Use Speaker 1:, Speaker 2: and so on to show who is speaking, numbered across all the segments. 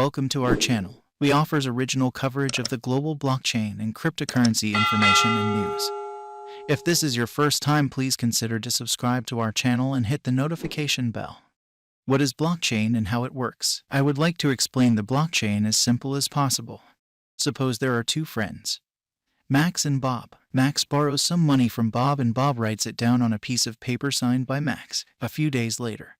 Speaker 1: welcome to our channel. We offers original coverage of the global blockchain and cryptocurrency information and news. If this is your first time, please consider to subscribe to our channel and hit the notification bell. What is blockchain and how it works? I would like to explain the blockchain as simple as possible. Suppose there are two friends, Max and Bob. Max borrows some money from Bob and Bob writes it down on a piece of paper signed by Max. A few days later,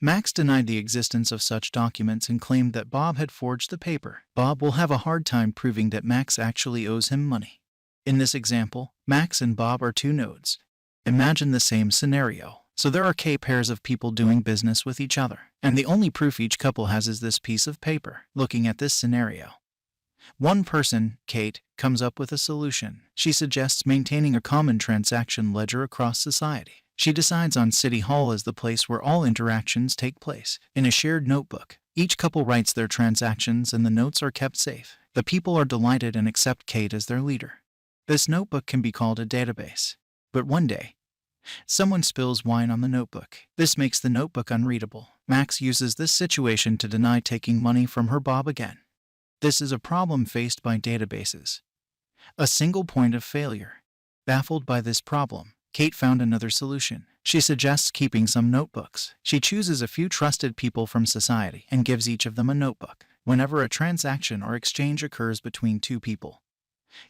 Speaker 1: Max denied the existence of such documents and claimed that Bob had forged the paper. Bob will have a hard time proving that Max actually owes him money. In this example, Max and Bob are two nodes. Imagine the same scenario. So there are K pairs of people doing business with each other, and the only proof each couple has is this piece of paper. Looking at this scenario, one person, Kate, comes up with a solution. She suggests maintaining a common transaction ledger across society. She decides on City Hall as the place where all interactions take place. In a shared notebook, each couple writes their transactions and the notes are kept safe. The people are delighted and accept Kate as their leader. This notebook can be called a database. But one day, someone spills wine on the notebook. This makes the notebook unreadable. Max uses this situation to deny taking money from her Bob again. This is a problem faced by databases. A single point of failure. Baffled by this problem, Kate found another solution. She suggests keeping some notebooks. She chooses a few trusted people from society and gives each of them a notebook. Whenever a transaction or exchange occurs between two people,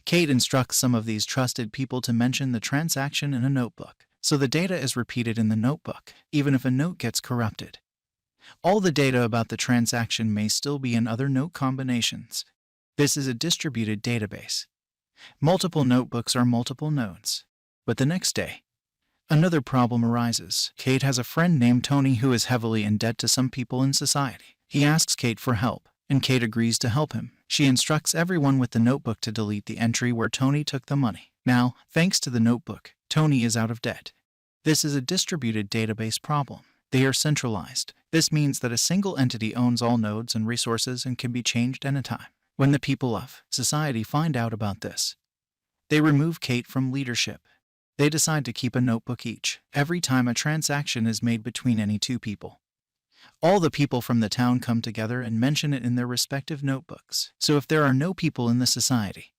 Speaker 1: Kate instructs some of these trusted people to mention the transaction in a notebook. So the data is repeated in the notebook, even if a note gets corrupted. All the data about the transaction may still be in other note combinations. This is a distributed database. Multiple notebooks are multiple nodes. But the next day, another problem arises. Kate has a friend named Tony who is heavily in debt to some people in society. He asks Kate for help, and Kate agrees to help him. She instructs everyone with the notebook to delete the entry where Tony took the money. Now, thanks to the notebook, Tony is out of debt. This is a distributed database problem. They are centralized. This means that a single entity owns all nodes and resources and can be changed anytime. When the people of society find out about this, they remove Kate from leadership. They decide to keep a notebook each, every time a transaction is made between any two people. All the people from the town come together and mention it in their respective notebooks. So if there are no people in the society,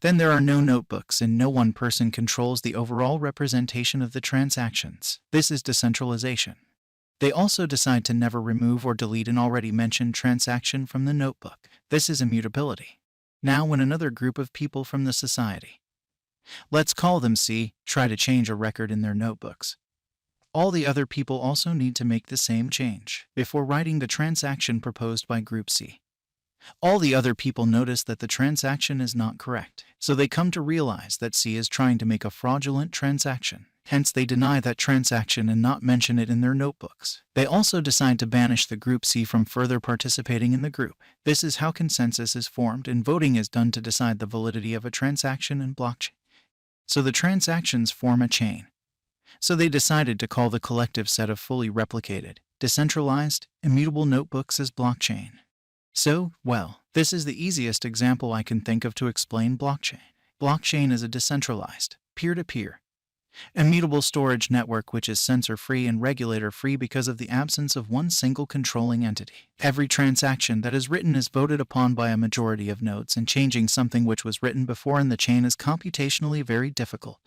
Speaker 1: then there are no notebooks and no one person controls the overall representation of the transactions. This is decentralization. They also decide to never remove or delete an already mentioned transaction from the notebook. This is immutability. Now when another group of people from the society, let's call them C, try to change a record in their notebooks, all the other people also need to make the same change before writing the transaction proposed by Group C. All the other people notice that the transaction is not correct, so they come to realize that C is trying to make a fraudulent transaction. Hence, they deny that transaction and not mention it in their notebooks. They also decide to banish the Group C from further participating in the group. This is how consensus is formed and voting is done to decide the validity of a transaction in blockchain. So the transactions form a chain. So they decided to call the collective set of fully replicated, decentralized, immutable notebooks as blockchain. So, well, this is the easiest example I can think of to explain blockchain. Blockchain is a decentralized, peer-to-peer, immutable storage network which is censor-free and regulator-free because of the absence of one single controlling entity. Every transaction that is written is voted upon by a majority of nodes, and changing something which was written before in the chain is computationally very difficult.